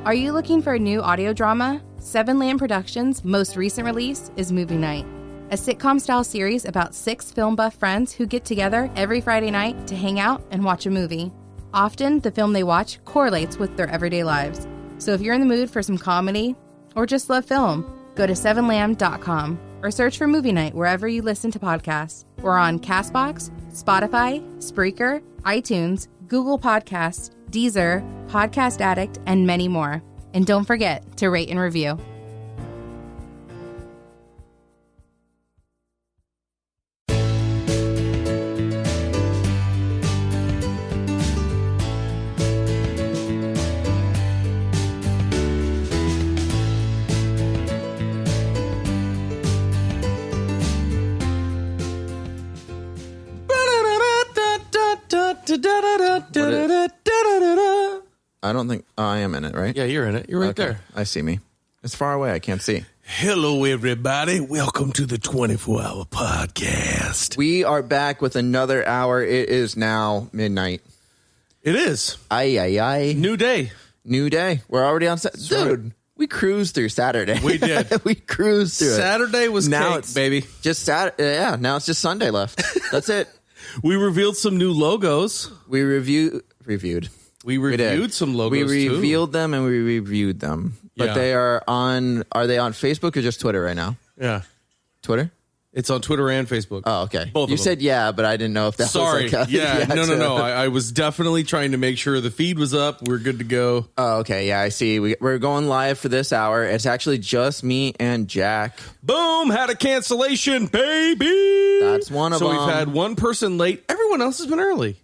Are you looking for a new audio drama? 7am Productions' most recent release is Movie Night, a sitcom-style series about 6 film buff friends who get together every Friday night to hang out and watch a movie. Often, the film they watch correlates with their everyday lives. So if you're in the mood for some comedy or just love film, go to 7lam.com or search for Movie Night wherever you listen to podcasts. We're on CastBox, Spotify, Spreaker, iTunes, Google Podcasts, Deezer, Podcast Addict, and many more. And don't forget to rate and review. I don't think I am in it, right? Yeah, you're in it. You're right there. I see me. It's far away. I can't see. Hello, everybody. Welcome to the 24-hour podcast. We are back with another hour. It is now midnight. It is. Aye. New day. New day. We're already on Saturday. Dude, we cruised through Saturday. We did. We cruised through Saturday was now cake, it's baby. Just Saturday. Yeah, now it's just Sunday left. That's it. We revealed some new logos. We reviewed. We reviewed some logos, We revealed them and we reviewed them. But Yeah. they are they on Facebook or just Twitter right now? Yeah. Twitter? It's on Twitter and Facebook. Oh, okay. Both you of them. said yeah, but I didn't know if that Sorry. was like No. I was definitely trying to make sure the feed was up. We're good to go. Oh, okay. Yeah, I see. We're going live for this hour. It's actually just me and Jack. Boom! Had a cancellation, baby! That's one of them. So we've had one person late. Everyone else has been early.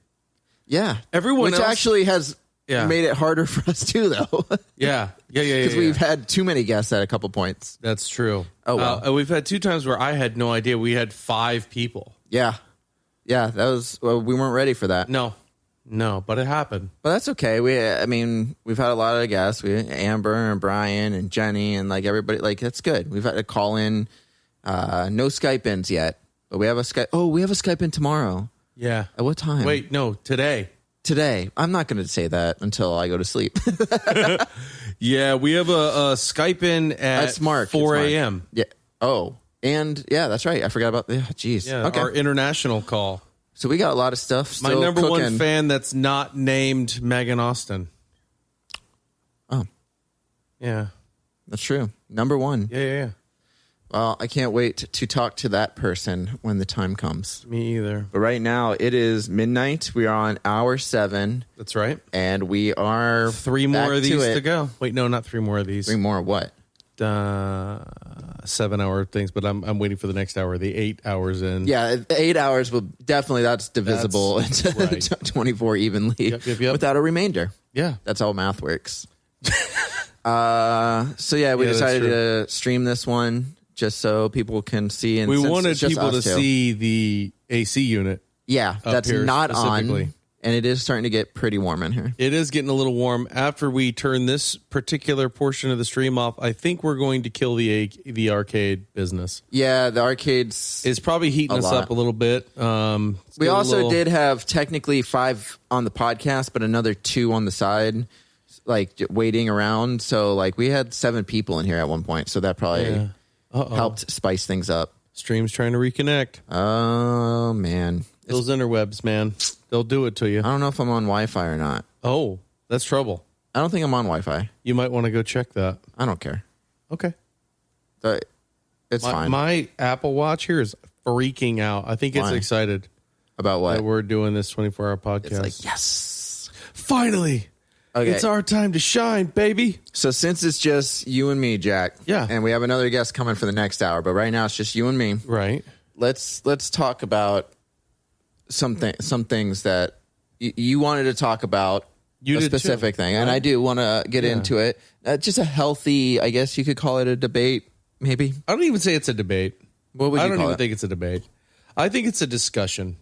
Yeah. Everyone Which else actually has Yeah. made it harder for us too, though. Yeah. Because we've had too many guests at a couple points. That's true. Oh, wow. We've had 2 times where I had no idea. We had 5 people. Yeah. Yeah, that was, we weren't ready for that. No, but it happened. But that's okay. We've had a lot of guests. We Amber and Brian and Jenny and like everybody. Like, that's good. We've had to call in. No Skype ins yet, but we have a Skype. Oh, we have a Skype in tomorrow. Yeah. At what time? Wait, no, today. I'm not going to say that until I go to sleep. Yeah, we have a Skype in at 4 a.m. Yeah. Oh, and yeah, that's right. I forgot about the. Jeez. Yeah, Okay. our international call. So we got a lot of stuff. Still My number cooking. one fan that's not named Megan Austin. Oh, Yeah. that's true. Number one. Yeah. Well, I can't wait to talk to that person when the time comes. Me either. But right now it is midnight. We are on hour 7. That's right. And we are 3 more back of these it. to go. Wait, no, not 3 more of these. 3 more what? 7-hour things, but I'm waiting for the next hour. The 8 hours in. Yeah, 8 hours will definitely, that's divisible into right. 24 evenly Yep. without a remainder. Yeah. That's how math works. So yeah, we decided to stream this one just so people can see. And we since wanted it's just people to us two. see the AC unit. Yeah, that's here not on. specifically. And it is starting to get pretty warm in here. It is getting a little warm. After we turn this particular portion of the stream off, I think we're going to kill the arcade business. Yeah, the arcades. It's probably heating us up a little bit. We also did have technically 5 on the podcast, but another 2 on the side, like waiting around. So like we had 7 people in here at one point. So that probably helped spice things up. Stream's trying to reconnect. Oh, man. Those interwebs, man. They'll do it to you. I don't know if I'm on Wi-Fi or not. Oh, that's trouble. I don't think I'm on Wi-Fi. You might want to go check that. I don't care. Okay. It's fine. My Apple Watch here is freaking out. I think it's excited About what? that we're doing this 24-hour podcast. It's like, yes. Finally. Okay. It's our time to shine, baby. So since it's just you and me, Jack. Yeah. And we have another guest coming for the next hour, but right now it's just you and me. Right. Let's talk about some things that you wanted to talk about. A specific thing, and I do want to get into it. Just a healthy, I guess you could call it a debate, maybe. I don't even say it's a debate. What would you I don't call even it? think it's a debate. I think it's a discussion.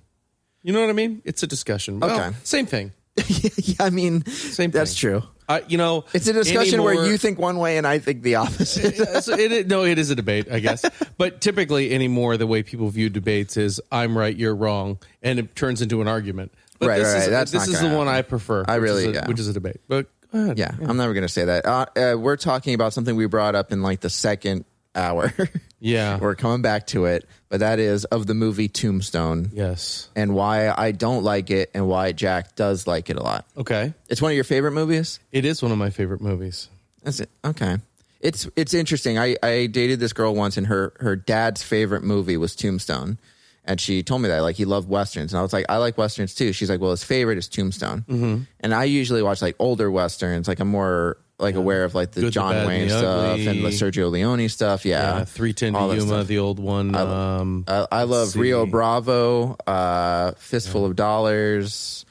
You know what I mean? It's a discussion. Well, Okay. Same thing. Yeah, I mean, Same that's thing. true. It's a discussion where you think one way and I think the opposite. It is a debate, I guess. But typically anymore, the way people view debates is I'm right, you're wrong, and it turns into an argument. But Right. this That's is not the gonna one happen. I prefer. Which which is a debate. But Go ahead. Yeah, I'm never going to say that. We're talking about something we brought up in like the second hour. Yeah. We're coming back to it, but that is of the movie Tombstone. Yes. And why I don't like it and why Jack does like it a lot. Okay. It's one of your favorite movies? It is one of my favorite movies. That's it. Okay. It's interesting. I dated this girl once and her dad's favorite movie was Tombstone. And she told me that, like, he loved Westerns. And I was like, I like Westerns too. She's like, well, his favorite is Tombstone. Mm-hmm. And I usually watch, like, older Westerns. Like, I'm more, like, aware of, like, the Good, John the Bad, Wayne and the stuff Ugly. and the Sergio Leone stuff. Yeah. 310 All to that Yuma, stuff. the old one. I love Rio Bravo, Fistful of Dollars.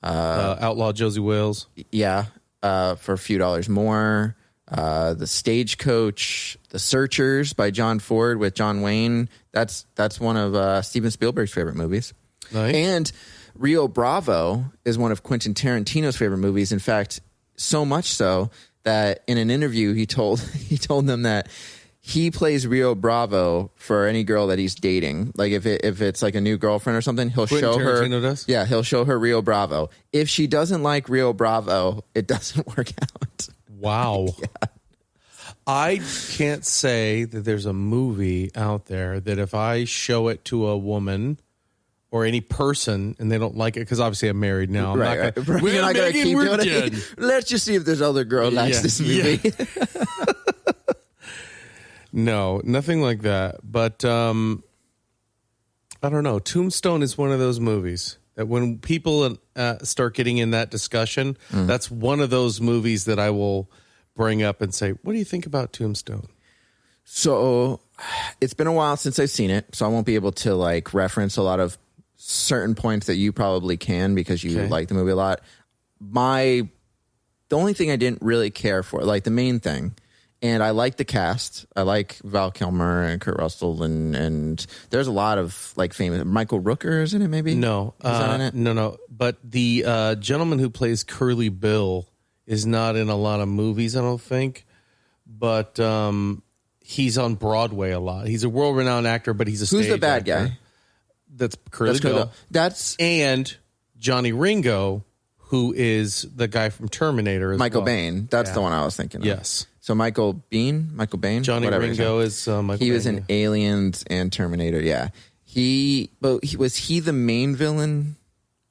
Outlaw Josie Wales. Yeah. For a few dollars more. The Stagecoach, The Searchers by John Ford with John Wayne. That's one of Steven Spielberg's favorite movies. Nice. And Rio Bravo is one of Quentin Tarantino's favorite movies. In fact, so much so that in an interview he told them that he plays Rio Bravo for any girl that he's dating. Like if it's like a new girlfriend or something, he'll Quentin show Tarantino her. does? Yeah, he'll show her Rio Bravo. If she doesn't like Rio Bravo, it doesn't work out. Wow. Yeah. I can't say that there's a movie out there that if I show it to a woman or any person and they don't like it, because obviously I'm married now. I'm not gonna, You're not going to Megan, keep we're doing it. dead. Let's just see if this other girl likes this movie. No, nothing like that. But I don't know. Tombstone is one of those movies that when people start getting in that discussion, that's one of those movies that I will bring up and say, what do you think about Tombstone? So it's been a while since I've seen it, so I won't be able to like reference a lot of certain points that you probably can because you like the movie a lot. The only thing I didn't really care for, like the main thing, and I like the cast. I like Val Kilmer and Kurt Russell, and there's a lot of like famous Michael Rooker is in it. Maybe No, is that in it? no. But the gentleman who plays Curly Bill is not in a lot of movies, I don't think. But he's on Broadway a lot. He's a world-renowned actor, but he's a Who's stage the bad actor. guy? That's Curly Bill. And Johnny Ringo, who is the guy from Terminator. Michael Biehn. That's the one I was thinking of. Yes. So Michael Biehn? Johnny Whatever Ringo is Michael He was Biehn, in Aliens and Terminator, yeah. Was he the main villain?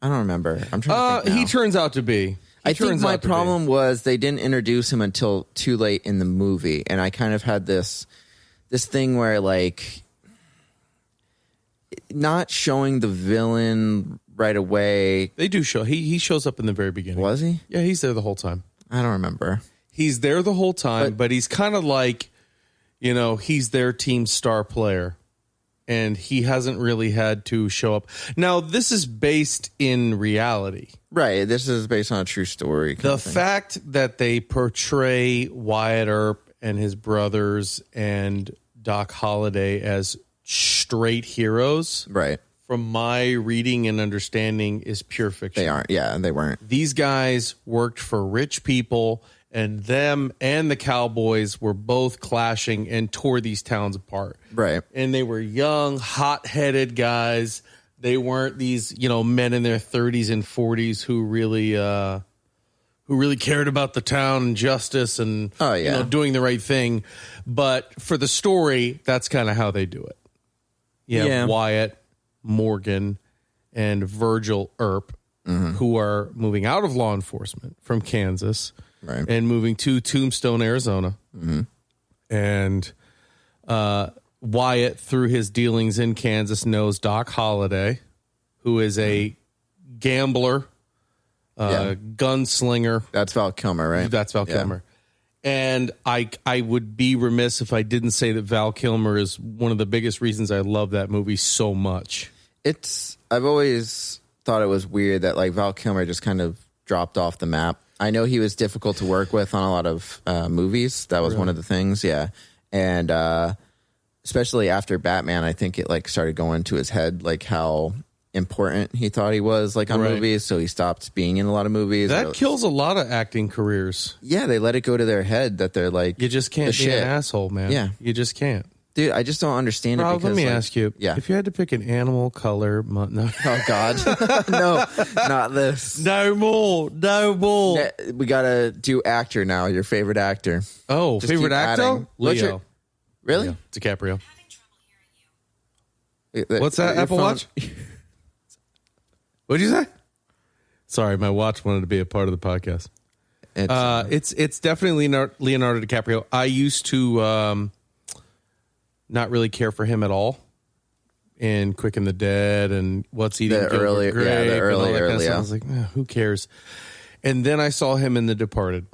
I don't remember. I'm trying to think now. He turns out to be. I think my problem was they didn't introduce him until too late in the movie, and I kind of had this thing where like not showing the villain right away. They do show. He shows up in the very beginning. Was he? Yeah, he's there the whole time. I don't remember. He's there the whole time, but he's kind of like, he's their team star player. And he hasn't really had to show up. Now, this is based in reality. Right. This is based on a true story. The fact that they portray Wyatt Earp and his brothers and Doc Holliday as straight heroes, right, from my reading and understanding, is pure fiction. They aren't. Yeah, they weren't. These guys worked for rich people, and them and the Cowboys were both clashing and tore these towns apart. Right. And they were young, hot-headed guys. They weren't these, men in their 30s and 40s who really cared about the town and justice and doing the right thing. But for the story, that's kind of how they do it. Yeah, Wyatt, Morgan, and Virgil Earp, who are moving out of law enforcement from Kansas. Right. And moving to Tombstone, Arizona. Mm-hmm. And Wyatt, through his dealings in Kansas, knows Doc Holliday, who is a gambler, gunslinger. That's Val Kilmer, right? That's Val Kilmer. And I would be remiss if I didn't say that Val Kilmer is one of the biggest reasons I love that movie so much. I've always thought it was weird that like Val Kilmer just kind of dropped off the map. I know he was difficult to work with on a lot of movies. That was one of the things, yeah. And especially after Batman, I think it like started going to his head, like how important he thought he was like on movies. So he stopped being in a lot of movies. That kills a lot of acting careers. Yeah, they let it go to their head that they're like, you just can't be an asshole, man. Yeah, you just can't. Dude, I just don't understand it. Rob, Because, let me ask you. Yeah. If you had to pick an animal, color, no. Oh, God. No, not this. No more. We got to do actor now. Your favorite actor. Oh, Just favorite keep actor? adding. Leo. Really? Leo. DiCaprio. What's What's that, your Apple phone- Watch? What'd you say? Sorry, my watch wanted to be a part of the podcast. It's definitely Leonardo DiCaprio. I used to not really care for him at all in Quick and the Dead and What's Eating Gilbert Grape the early, and all that kind of stuff. yeah. I was like, who cares? And then I saw him in The Departed.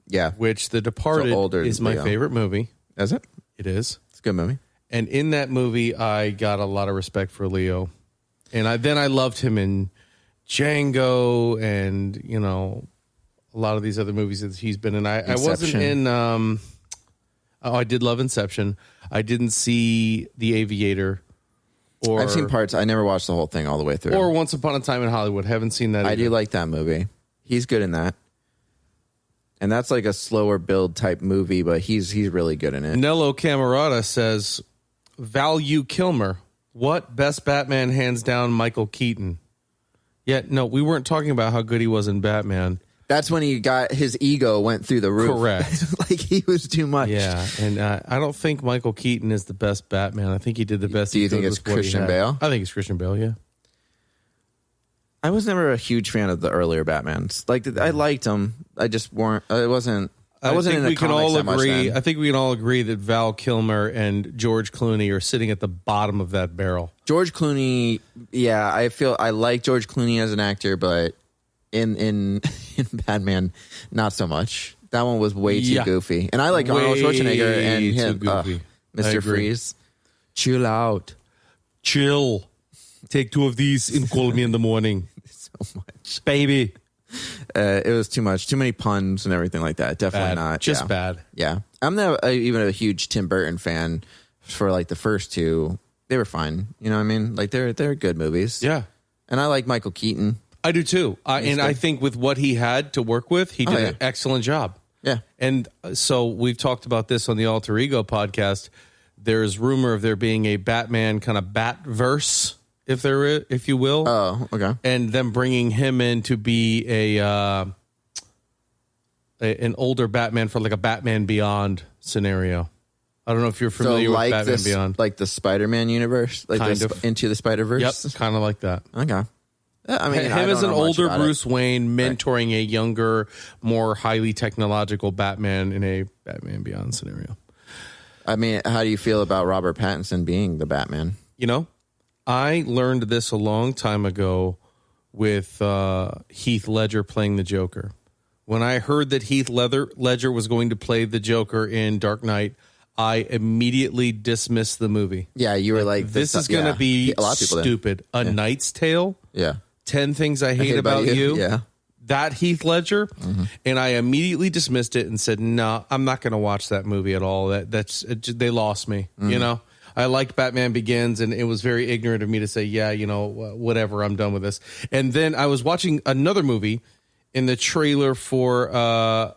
Yeah. Which The Departed is my favorite movie. Is it? It is. It's a good movie. And in that movie, I got a lot of respect for Leo. And I loved him in Django and, a lot of these other movies that he's been in. I wasn't in... I did love Inception. I didn't see The Aviator. I've seen parts. I never watched the whole thing all the way through. Or Once Upon a Time in Hollywood. Haven't seen that I either. do like that movie. He's good in that. And that's like a slower build type movie, but he's really good in it. Nello Cammarota says, Val Kilmer. What? Best Batman, hands down, Michael Keaton. Yeah, no, we weren't talking about how good he was in Batman. That's when he got his ego went through the roof. Correct. Like he was too much. Yeah, and I don't think Michael Keaton is the best Batman. I think he did the best. Do you think it's Christian Bale? I think it's Christian Bale, yeah. I was never a huge fan of the earlier Batmans. Like I liked them. I just weren't. I wasn't in the comics that much then. I think we can all agree that Val Kilmer and George Clooney are sitting at the bottom of that barrel. George Clooney, yeah, I like George Clooney as an actor, but in Batman, not so much. That one was way too goofy. And I like Arnold Schwarzenegger and him, Mr. Freeze. Chill out. Chill. Take 2 of these and call me in the morning. So much. Baby. It was too much. Too many puns and everything like that. Definitely not. Just bad. Yeah. I'm not even a huge Tim Burton fan for like the first 2. They were fine. You know what I mean? Like they're good movies. Yeah. And I like Michael Keaton. I do too. I think with what he had to work with, he did an excellent job. Yeah. And so we've talked about this on the Alter Ego podcast. There's rumor of there being a Batman kind of Batverse, if you will. Oh, okay. And them bringing him in to be an older Batman for like a Batman Beyond scenario. I don't know if you're familiar with Batman Beyond. Like the Spider-Man universe? Like kind of. Into the Spider-Verse? Yep, kind of like that. Okay. I mean, him as an older Bruce Wayne mentoring a younger, more highly technological Batman in a Batman Beyond scenario. I mean, how do you feel about Robert Pattinson being the Batman? I learned this a long time ago with Heath Ledger playing the Joker. When I heard that Heath Ledger was going to play the Joker in Dark Knight, I immediately dismissed the movie. Yeah, you were like, this is going to be a lot of people stupid. A Knight's Tale? Yeah. 10 Things I Hate About You. Yeah. That Heath Ledger. Mm-hmm. And I immediately dismissed it and said, no, I'm not going to watch that movie at all. They lost me, I liked Batman Begins, and it was very ignorant of me to say, whatever, I'm done with this. And then I was watching another movie, and the trailer for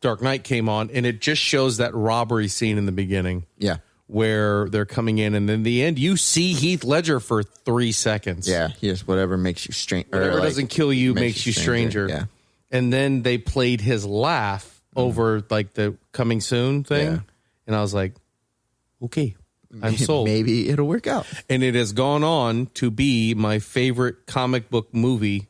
Dark Knight came on, and it just shows that robbery scene in the beginning. Yeah. Where they're coming in, and then in the end, you see Heath Ledger for 3 seconds. Yeah, yes, whatever makes you stranger. Whatever doesn't kill you makes you stranger. Yeah. And then they played his laugh over like the coming soon thing. Yeah. And I was like, okay, I'm sold. Maybe it'll work out. And it has gone on to be my favorite comic book movie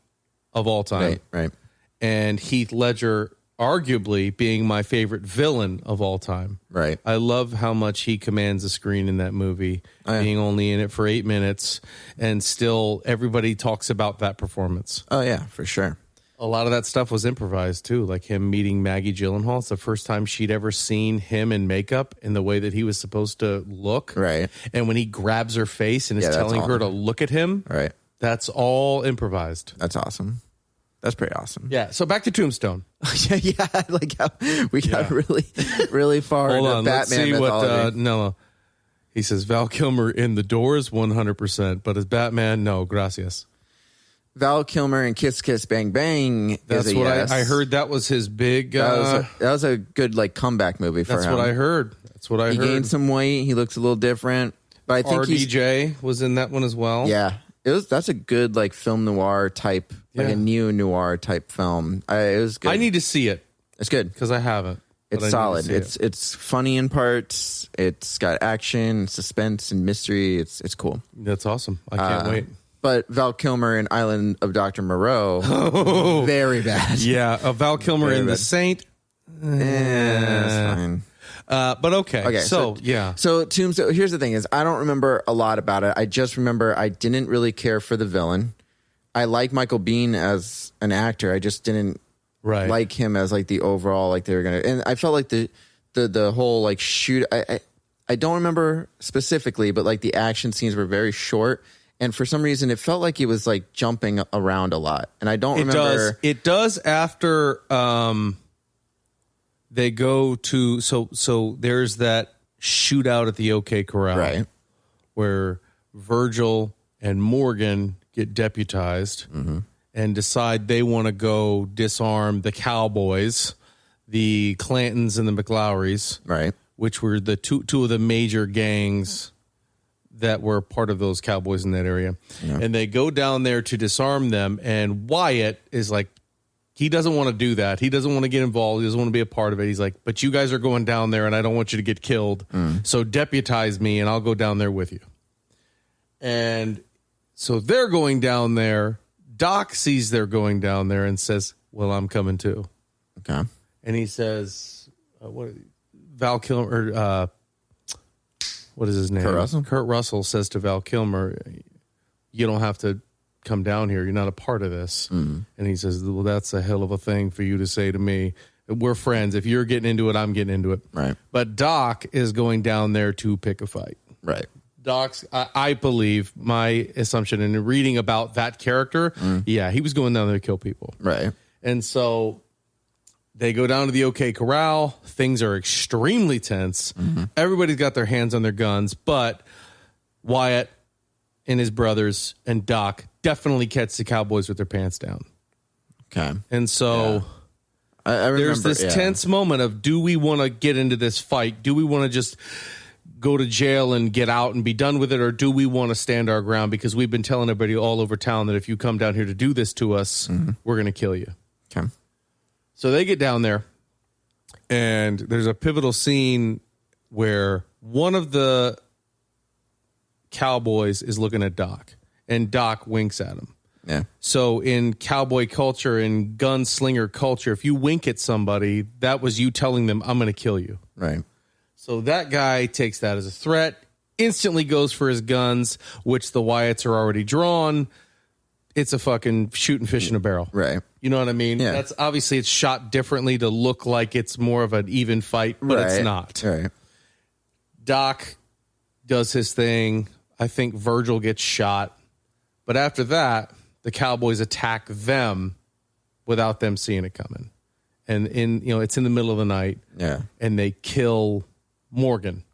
of all time. Right. And Heath Ledger arguably being my favorite villain of all time. Right. I love how much he commands the screen in that movie, being only in it for 8 minutes, and still everybody talks about that performance. Oh, yeah, for sure. A lot of that stuff was improvised, too, like him meeting Maggie Gyllenhaal. It's the first time she'd ever seen him in makeup in the way that he was supposed to look. Right. And when he grabs her face and is telling her to look at him, right, that's all improvised. That's awesome. That's pretty awesome. Yeah. So back to Tombstone. yeah, like how we got really far Hold into on, Batman let's see mythology. what Nello. He says Val Kilmer in The Doors 100%, but as Batman, no, gracias. Val Kilmer and Kiss Kiss Bang Bang. That's what I heard. That was his big. That was a good like comeback movie for him. That's what I heard. That's what I heard. He gained some weight. He looks a little different. But I think RDJ was in that one as well. Yeah. That's a good like film noir type, like a neo noir type film. It was good. I need to see it. It's good. Because I haven't. It's solid. It's funny in parts. It's got action, suspense, and mystery. It's cool. That's awesome. I can't wait. But Val Kilmer in Island of Dr. Moreau, very bad. Yeah, Val Kilmer in The Saint. That's fine. But okay. So Tombstone. Here's the thing: is I don't remember a lot about it. I just remember I didn't really care for the villain. I like Michael Biehn as an actor. I just didn't like him as like the overall like they were gonna. And I felt like the whole like shoot. I don't remember specifically, but like the action scenes were very short. And for some reason, it felt like he was like jumping around a lot. And I don't remember. It does after they go to so there's that shootout at the OK Corral, right, where Virgil and Morgan get deputized and decide they want to go disarm the Cowboys, the Clantons and the McLowrys, right, which were the two of the major gangs that were part of those cowboys in that area. Yeah. And they go down there to disarm them. And Wyatt is like, he doesn't want to do that. He doesn't want to get involved. He doesn't want to be a part of it. He's like, but you guys are going down there and I don't want you to get killed. So deputize me and I'll go down there with you. And so they're going down there. Doc sees they're going down there and says, well, I'm coming too. Okay. And he says, Val Kilmer, what is his name? Kurt Russell says to Val Kilmer, you don't have to come down here. You're not a part of this. And he says, well, that's a hell of a thing for you to say to me. We're friends. If you're getting into it, I'm getting into it. Right. But Doc is going down there to pick a fight. Right. Doc's, I believe, my assumption in reading about that character, he was going down there to kill people. Right. And so they go down to the OK Corral. Things are extremely tense. Everybody's got their hands on their guns, but Wyatt and his brothers and Doc definitely catch the Cowboys with their pants down. Okay. And so I remember, there's this tense moment of, do we want to get into this fight? Do we want to just go to jail and get out and be done with it? Or do we want to stand our ground? Because we've been telling everybody all over town that if you come down here to do this to us, we're going to kill you. Okay. So they get down there, and there's a pivotal scene where one of the cowboys is looking at Doc, and Doc winks at him. Yeah. So in cowboy culture and gunslinger culture, if you wink at somebody, that was you telling them, I'm going to kill you. Right. So that guy takes that as a threat, instantly goes for his guns, which the Wyatts are already drawn. It's a fucking shooting fish in a barrel. Right. You know what I mean? Yeah. That's obviously it's shot differently to look like it's more of an even fight, but it's not. Right. Doc does his thing. I think Virgil gets shot. But after that, the Cowboys attack them without them seeing it coming. And it's in the middle of the night. Yeah. And they kill Morgan,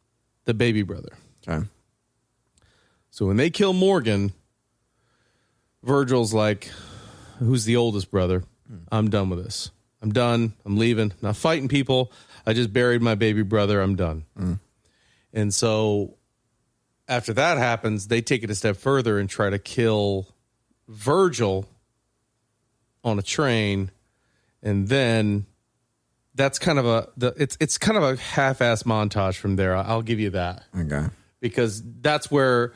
the baby brother. Okay. So when they kill Morgan, Virgil's like, who's the oldest brother? I'm done with this. I'm done. I'm leaving. Not fighting people. I just buried my baby brother. I'm done. And so after that happens, they take it a step further and try to kill Virgil on a train. And then that's kind of it's kind of a half-ass montage from there. I'll give you that. Okay. Because that's where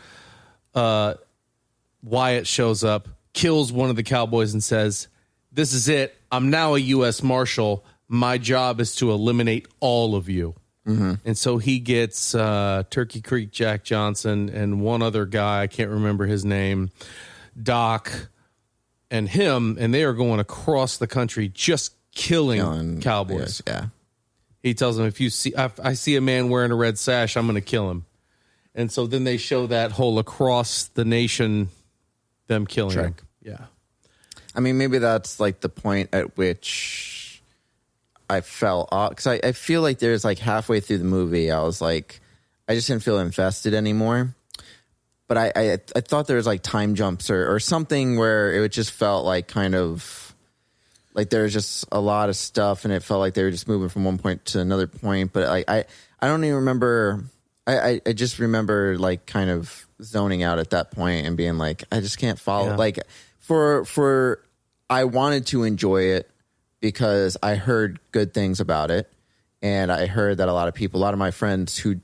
Wyatt shows up, kills one of the cowboys and says, this is it. I'm now a U.S. Marshal. My job is to eliminate all of you. And so he gets Turkey Creek Jack Johnson and one other guy, I can't remember his name, Doc, and him, and they are going across the country just killing cowboys. Yeah. He tells them, if you see, I see a man wearing a red sash, I'm going to kill him. And so then they show that whole across the nation, them killing him. Yeah. I mean, maybe that's like the point at which I fell off. Because I feel like there's like halfway through the movie, I was like, I just didn't feel invested anymore. But I thought there was like time jumps or something where it just felt like kind of Like there was just a lot of stuff, and it felt like they were just moving from one point to another point. But like I don't even remember. I just remember like kind of zoning out at that point and being like, I just can't follow. Like for I wanted to enjoy it because I heard good things about it, and I heard that a lot of my friends who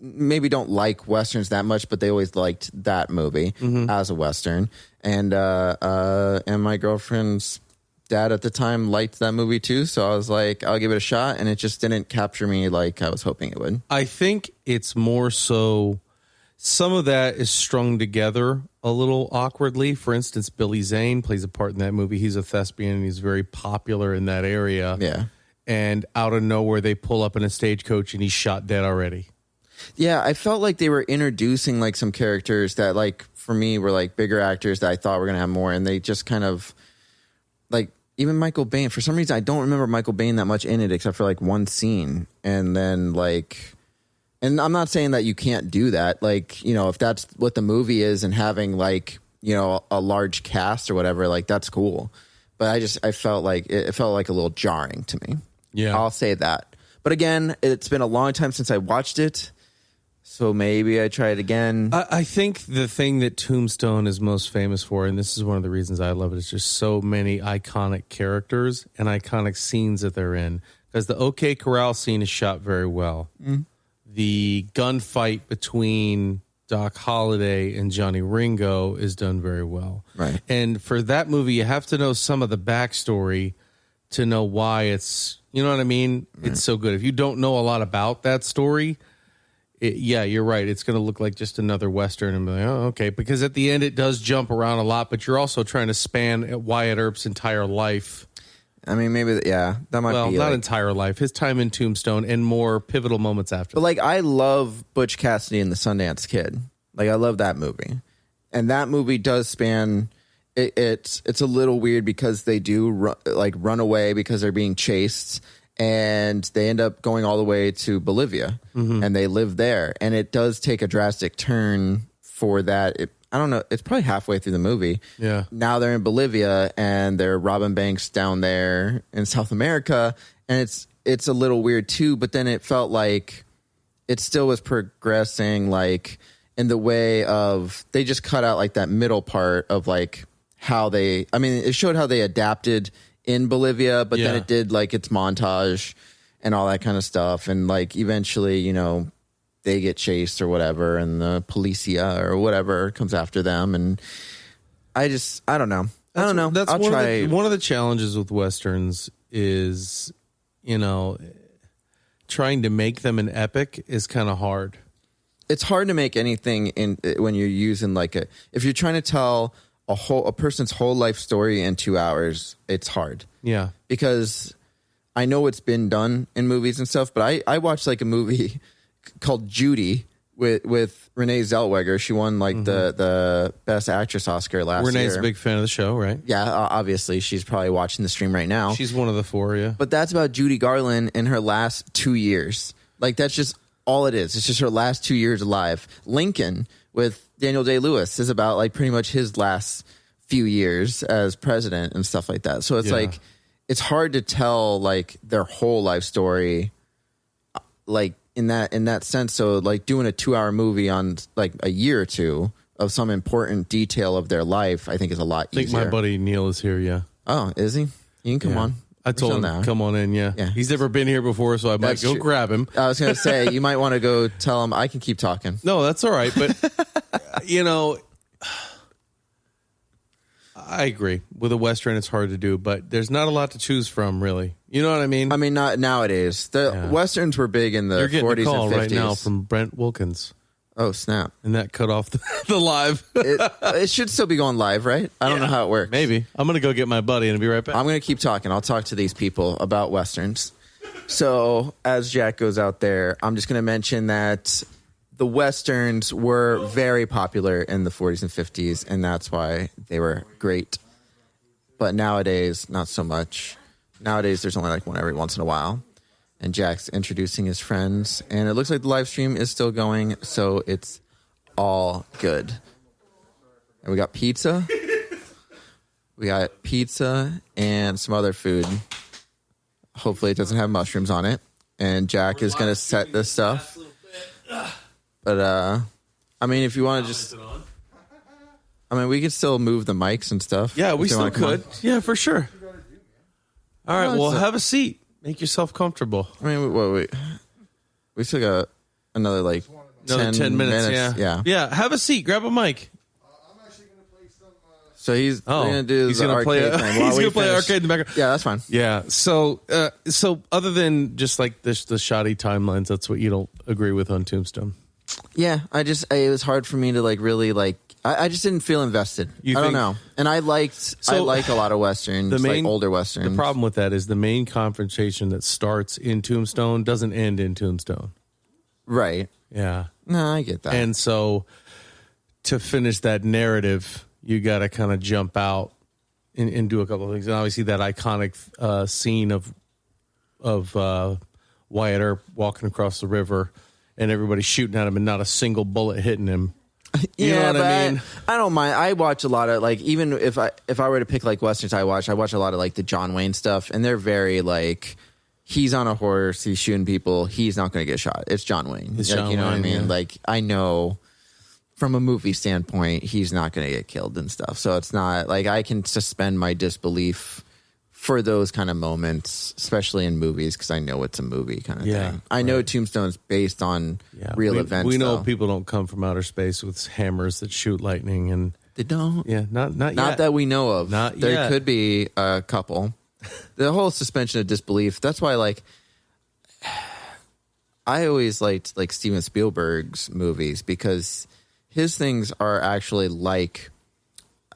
maybe don't like Westerns that much, but they always liked that movie as a Western. And my girlfriend's dad at the time liked that movie too. So I was like, I'll give it a shot. And it just didn't capture me like I was hoping it would. I think it's more so some of that is strung together a little awkwardly. For instance, Billy Zane plays a part in that movie. He's a thespian and he's very popular in that area. Yeah. And out of nowhere, they pull up in a stagecoach and he's shot dead already. Yeah, I felt like they were introducing like some characters that like for me were like bigger actors that I thought were going to have more. And they just kind of like, even Michael Biehn, for some reason, I don't remember Michael Biehn that much in it except for like one scene. And then like, and I'm not saying that you can't do that. Like, you know, if that's what the movie is and having like, you know, a large cast or whatever, like that's cool. But I felt like it felt like a little jarring to me. Yeah. I'll say that. But again, it's been a long time since I watched it. So maybe I try it again. I think the thing that Tombstone is most famous for, and this is one of the reasons I love it, is just so many iconic characters and iconic scenes that they're in. Because the OK Corral scene is shot very well. Mm. The gunfight between Doc Holliday and Johnny Ringo is done very well. Right. And for that movie, you have to know some of the backstory to know why it's, you know what I mean? Right. It's so good. If you don't know a lot about that story... yeah, you're right. It's going to look like just another Western and be like, oh, okay. Because at the end, it does jump around a lot, but you're also trying to span Wyatt Earp's entire life. I mean, maybe, yeah, that might be. Well, not entire life. His time in Tombstone and more pivotal moments after. But, like, I love Butch Cassidy and the Sundance Kid. Like, I love that movie. And that movie does span... It's a little weird because they do, run away because they're being chased... And they end up going all the way to Bolivia, and they live there. And it does take a drastic turn for that. I don't know. It's probably halfway through the movie. Yeah. Now they're in Bolivia, and they're robbing banks down there in South America. And it's a little weird, too. But then it felt like it still was progressing, like, in the way of... They just cut out, like, that middle part of, like, how they... I mean, it showed how they adapted... in Bolivia, but then it did like its montage and all that kind of stuff. And like eventually, you know, they get chased or whatever, and the policia or whatever comes after them. And I don't know. That's one of the challenges with Westerns is, you know, trying to make them an epic is kind of hard. It's hard to make anything when you're using like if you're trying to tell a person's whole life story in 2 hours, it's hard. Yeah. Because I know it's been done in movies and stuff, but I watched like a movie called Judy with Renee Zellweger. She won like the Best Actress Oscar last year. Renee's a big fan of the show, right? Yeah, obviously. She's probably watching the stream right now. She's one of the four, yeah. But that's about Judy Garland in her last 2 years. Like, that's just all it is. It's just her last 2 years alive. Lincoln with Daniel Day-Lewis is about like pretty much his last few years as president and stuff like that. So it's like, it's hard to tell like their whole life story, like in that sense. So like doing a 2 hour movie on like a year or two of some important detail of their life, I think is a lot easier. I think my buddy Neil is here. Yeah. Oh, is he? You can come on. I told him, come on in, yeah. He's never been here before, so I might go grab him. I was going to say, you might want to go tell him I can keep talking. No, that's all right. But, you know, I agree. With a Western, it's hard to do, but there's not a lot to choose from, really. You know what I mean? I mean, not nowadays. The Westerns were big in the 40s and 50s. You're getting a call right now from Brent Wilkins. Oh, snap. And that cut off the live. It should still be going live, right? I don't know how it works. Maybe. I'm going to go get my buddy and be right back. I'm going to keep talking. I'll talk to these people about Westerns. So as Jack goes out there, I'm just going to mention that the Westerns were very popular in the 40s and 50s, and that's why they were great. But nowadays, not so much. Nowadays, there's only like one every once in a while. And Jack's introducing his friends, and it looks like the live stream is still going, so it's all good. And we got pizza. We got pizza and some other food. Hopefully it doesn't have mushrooms on it. And Jack is going to set this stuff. But, I mean, if you want to just... I mean, we could still move the mics and stuff. Yeah, we still could. Yeah, for sure. All right, well, have a seat. Make yourself comfortable. I mean, we still got another 10 minutes. Yeah, have a seat. Grab a mic. I'm actually going to play some... So he's going to do the arcade thing. He's going to play arcade in the background. Yeah, that's fine. Yeah, so other than just like the shoddy timelines, that's what you don't agree with on Tombstone. Yeah, it was hard for me to really I just didn't feel invested. I don't know. And I like a lot of Westerns, older Westerns. The problem with that is the main confrontation that starts in Tombstone doesn't end in Tombstone. Right. Yeah. No, I get that. And so to finish that narrative, you got to kind of jump out and do a couple of things. And obviously that iconic scene of Wyatt Earp walking across the river and everybody shooting at him and not a single bullet hitting him. You know what I mean? I don't mind. I watch a lot of even if I were to pick Westerns I watch a lot of the John Wayne stuff, and they're very he's on a horse, he's shooting people, he's not going to get shot. It's John Wayne. It's John you know Wayne, what I mean? Yeah. I know from a movie standpoint, he's not going to get killed and stuff. So it's not I can suspend my disbelief for those kind of moments, especially in movies, because I know it's a movie kind of thing. I know Tombstone's based on real events. We know people don't come from outer space with hammers that shoot lightning, and they don't. Yeah, not yet. Not that we know of. Not there yet. Could be a couple. The whole suspension of disbelief. That's why, I always liked Steven Spielberg's movies, because his things are actually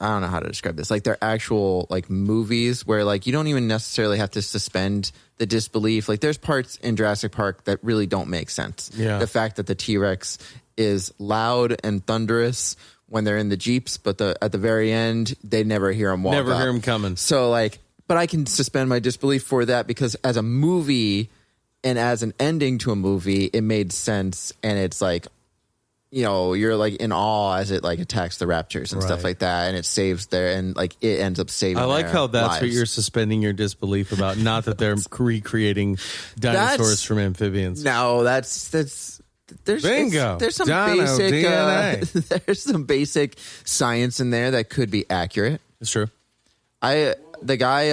I don't know how to describe this. They're actual movies where you don't even necessarily have to suspend the disbelief. There's parts in Jurassic Park that really don't make sense. Yeah. The fact that the T-Rex is loud and thunderous when they're in the Jeeps, but at the very end they never hear him walk. Never hear him coming. So but I can suspend my disbelief for that, because as a movie and as an ending to a movie, it made sense, and it's you're in awe as it attacks the raptors and stuff like that, and it saves it ends up saving. I like how that's lives. what you're suspending your disbelief about. Not that they're recreating dinosaurs from amphibians. No, there's bingo. There's some Dino basic DNA. there's some basic science in there that could be accurate. It's true. The guy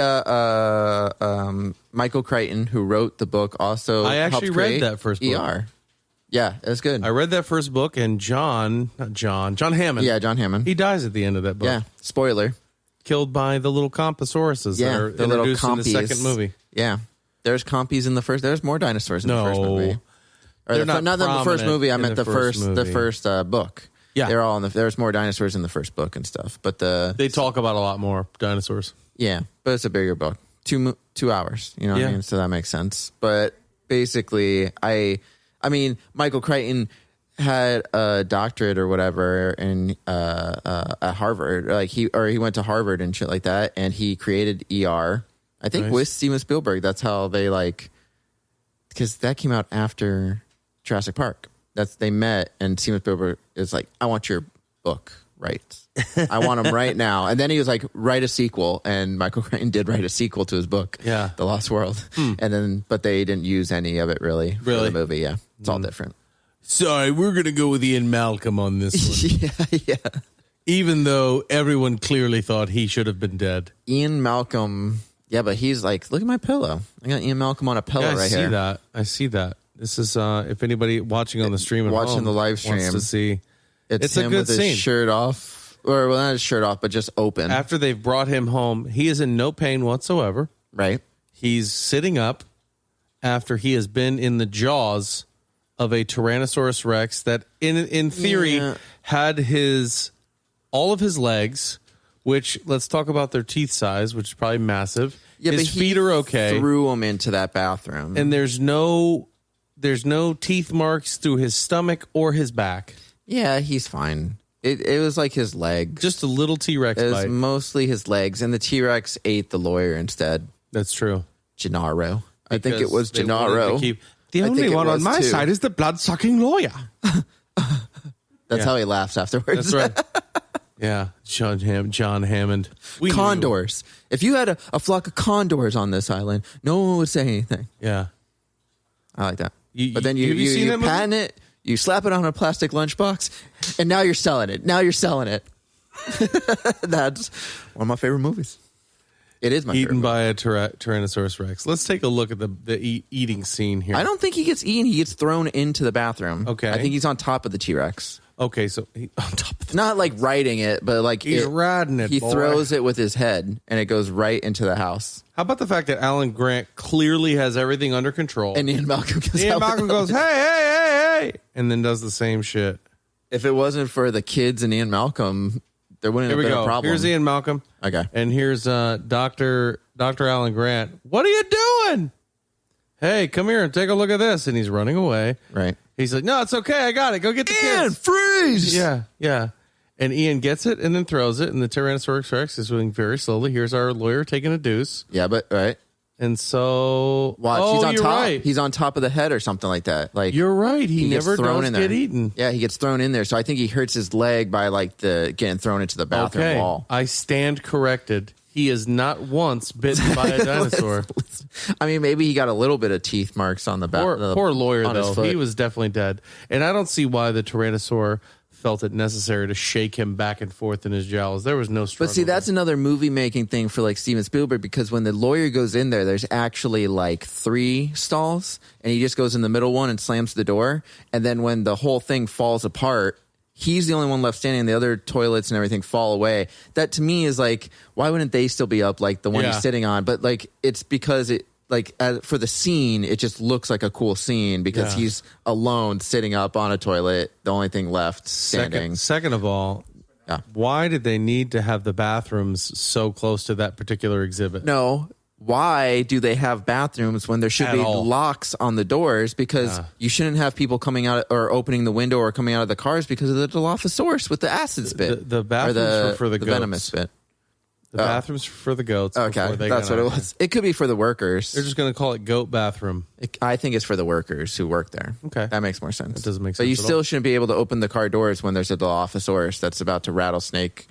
Michael Crichton, who wrote the book, also I actually helped read create that first book. ER. Yeah, it's good. I read that first book, and John Hammond. Yeah, John Hammond. He dies at the end of that book. Yeah, spoiler. Killed by the little compasauruses that are the little introduced in the compies. second movie. Yeah, there's compies in the first. There's more dinosaurs in the first movie. Or not the first movie. I meant the first book. Yeah, they're all in the. There's more dinosaurs in the first book and stuff, but they talk about a lot more dinosaurs. Yeah, but it's a bigger book. 2 hours. You know what I mean? So that makes sense. But basically, I mean, Michael Crichton had a doctorate or whatever in at Harvard. He went to Harvard and shit like that, and he created ER. I think with Steven Spielberg. That's how they because that came out after Jurassic Park. They met, and Steven Spielberg is I want your book rights. I want them right now. And then he was write a sequel, and Michael Crichton did write a sequel to his book, The Lost World. And then, but they didn't use any of it really for the movie. Yeah, it's all different. Sorry, we're gonna go with Ian Malcolm on this one. yeah. Even though everyone clearly thought he should have been dead. Ian Malcolm. Yeah, but he's look at my pillow. I got Ian Malcolm on a pillow right here. I see that. This is if anybody watching on the stream at watching home the live stream wants to see. It's a him good with his shirt off. Or, well, not his shirt off, but just open. After they've brought him home, he is in no pain whatsoever. Right. He's sitting up after he has been in the jaws of a Tyrannosaurus Rex that, in theory, had all of his legs, which, let's talk about their teeth size, which is probably massive. Yeah, his feet are okay. Threw him into that bathroom. And there's no teeth marks through his stomach or his back. Yeah, he's fine. It was his legs. Just a little T-Rex bite. It was mostly his legs, and the T-Rex ate the lawyer instead. That's true. Gennaro. I think it was Gennaro. The only one on my side is the blood-sucking lawyer. That's how he laughs afterwards. That's right. Yeah, John Hammond. Condors. If you had a flock of condors on this island, no one would say anything. Yeah. I like that. But then you patent it, you slap it on a plastic lunchbox, and now you're selling it. That's one of my favorite movies. It is my favorite. Eaten by a Tyrannosaurus Rex. Let's take a look at the eating scene here. I don't think he gets eaten. He gets thrown into the bathroom. Okay. I think he's on top of the T-Rex. Okay, so on top of not like riding it, but like he's riding it. He throws it with his head, and it goes right into the house. How about the fact that Alan Grant clearly has everything under control, and Ian Malcolm goes, hey, and then does the same shit. If it wasn't for the kids and Ian Malcolm, there wouldn't have been a problem. Here's Ian Malcolm. Okay, and here's Dr. Alan Grant. What are you doing? Hey, come here and take a look at this. And he's running away. Right. He's like, no, it's okay. I got it. Go get the Ian, kids. freeze! Yeah. And Ian gets it and then throws it. And the Tyrannosaurus Rex is moving very slowly. Here's our lawyer taking a deuce. Yeah, but right. And so, watch, he's on top. Right. He's on top of the head or something like that. Like you're right. He never does get eaten. Yeah, he gets thrown in there. So I think he hurts his leg by like getting thrown into the bathroom wall. I stand corrected. He is not once bitten by a dinosaur. I mean, maybe he got a little bit of teeth marks on the back. Poor lawyer, though. He was definitely dead. And I don't see why the Tyrannosaur felt it necessary to shake him back and forth in his jowls. There was no struggle. But see, that's another movie-making thing for like Steven Spielberg, because when the lawyer goes in there's actually like 3 stalls, and he just goes in the middle one and slams the door. And then when the whole thing falls apart, he's the only one left standing. The other toilets and everything fall away. That to me is like, why wouldn't they still be up like the one he's sitting on? But like, it's because it like for the scene, it just looks like a cool scene because he's alone sitting up on a toilet. The only thing left standing. Second of all, why did they need to have the bathrooms so close to that particular exhibit? No. Why do they have bathrooms when there should be locks on the doors? Because you shouldn't have people coming out or opening the window or coming out of the cars because of the Dilophosaurus with the acid spit. The bathrooms were for the goats. Venomous spit. The bathrooms for the goats. Okay, that's what it was. It could be for the workers. They're just going to call it goat bathroom. I think it's for the workers who work there. Okay. That makes more sense. That doesn't make sense. But you still shouldn't be able to open the car doors when there's a Dilophosaurus that's about to rattlesnake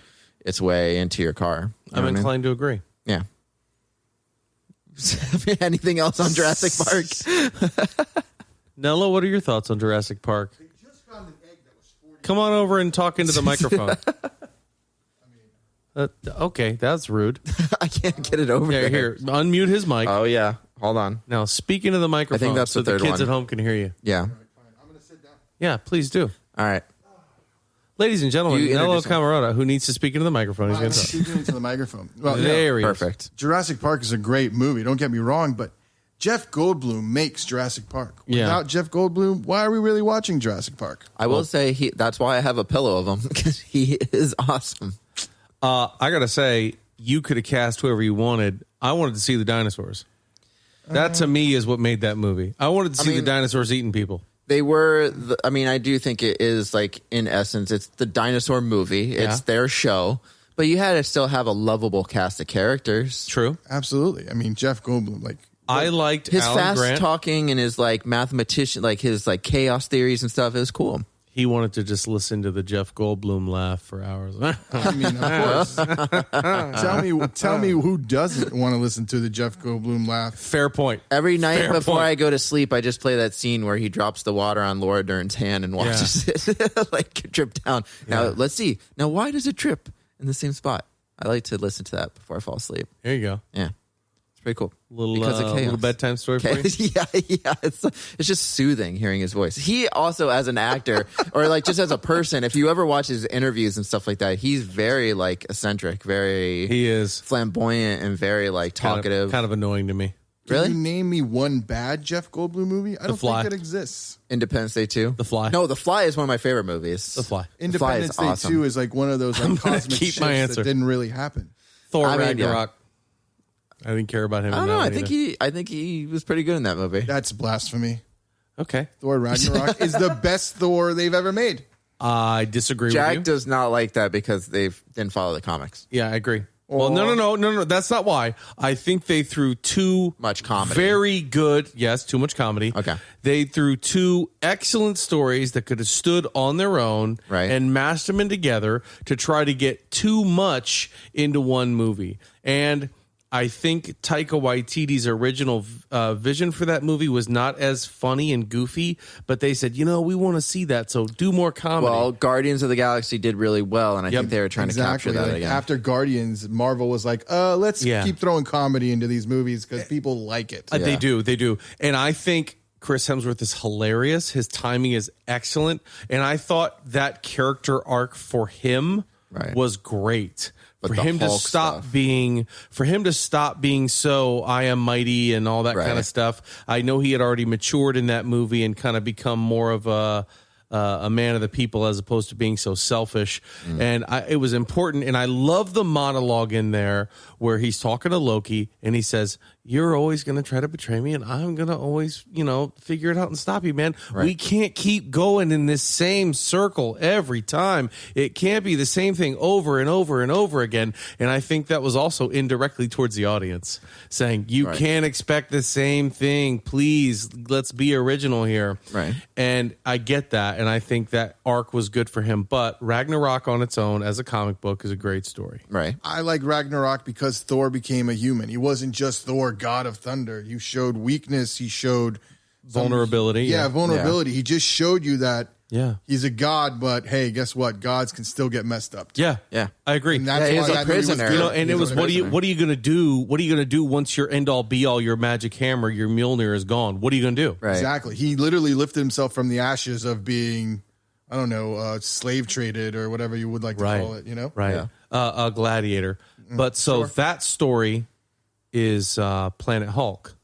its way into your car. I'm inclined to agree. Yeah. Anything else on Jurassic Park? Nello, what are your thoughts on Jurassic Park? They just found an egg that was 40. Come on over and talk into the microphone. Okay, that's rude. I can't get it over there. Here, unmute his mic. Oh, yeah. Hold on. Now, speak into the microphone. I think that's so the third kids one. at home can hear you. Yeah. I'm going to sit down. Yeah, please do. All right. Ladies and gentlemen, Nello Cammarota, who needs to speak into the microphone. He's going to talk. Speaking into the microphone. Well, Very perfect. Jurassic Park is a great movie. Don't get me wrong, but Jeff Goldblum makes Jurassic Park. Without Jeff Goldblum, why are we really watching Jurassic Park? I will say that's why I have a pillow of him, because he is awesome. I got to say, you could have cast whoever you wanted. I wanted to see the dinosaurs. That, to me, is what made that movie. I wanted to see the dinosaurs eating people. They were, I do think it is, like, in essence, it's the dinosaur movie. It's their show. But you had to still have a lovable cast of characters. True. Absolutely. I mean, Jeff Goldblum, like... I liked his Alan fast Grant. talking and his, like, mathematician, like, his, like, chaos theories and stuff. It was cool. He wanted to just listen to the Jeff Goldblum laugh for hours. I mean, of course. Tell me who doesn't want to listen to the Jeff Goldblum laugh? Fair point. Every night before I go to sleep, I just play that scene where he drops the water on Laura Dern's hand and watches it like drip down. Now, let's see. Now, why does it drip in the same spot? I like to listen to that before I fall asleep. There you go. Yeah. It's pretty cool. Little bedtime story for you? Yeah. It's just soothing hearing his voice. He also, as an actor, or like just as a person, if you ever watch his interviews and stuff like that, he's very like eccentric, he is flamboyant and very like talkative. Kind of annoying to me. Really? Can you name me one bad Jeff Goldblum movie? I don't think it exists. Independence Day 2. The Fly. No, The Fly is one of my favorite movies. The Fly. Independence Day 2 is like one of those like cosmic shifts that didn't really happen. Thor Ragnarok. I didn't care about him. I don't know. I think he was pretty good in that movie. That's blasphemy. Okay. Thor Ragnarok is the best Thor they've ever made. I disagree with you. Jack does not like that because they didn't follow the comics. Yeah, I agree. Well, no. That's not why. I think they threw too much comedy. Very good. Yes, too much comedy. Okay. They threw two excellent stories that could have stood on their own and mashed them in together to try to get too much into one movie. And I think Taika Waititi's original vision for that movie was not as funny and goofy, but they said, we want to see that, so do more comedy. Well, Guardians of the Galaxy did really well, and I think they were trying to capture that again. After Guardians, Marvel was like, let's keep throwing comedy into these movies because people like it. They do. And I think Chris Hemsworth is hilarious. His timing is excellent. And I thought that character arc for him was great. But for him to stop being so I am mighty and all that kind of stuff. I know he had already matured in that movie and kind of become more of a man of the people as opposed to being so selfish. And it was important. And I love the monologue in there where he's talking to Loki and he says, you're always going to try to betray me and I'm going to always, figure it out and stop you, man. We can't keep going in this same circle every time. It can't be the same thing over and over and over again. And I think that was also indirectly towards the audience saying, you can't expect the same thing. Please, let's be original here. Right. And I get that. And I think that arc was good for him. But Ragnarok on its own as a comic book is a great story. Right. I like Ragnarok because Thor became a human. He wasn't just Thor, God of Thunder. You showed weakness. He showed vulnerability. Vulnerability. He just showed you that he's a god, but hey, guess what? Gods can still get messed up too. Yeah. I agree. And that's he's why a prisoner. And it was what are you going to do? What are you going to do once your end all be all, your magic hammer, your Mjolnir is gone? What are you going to do? Right. Exactly. He literally lifted himself from the ashes of being, I don't know, slave traded or whatever you would like to call it, Right. Yeah. A gladiator. But so that story is Planet Hulk.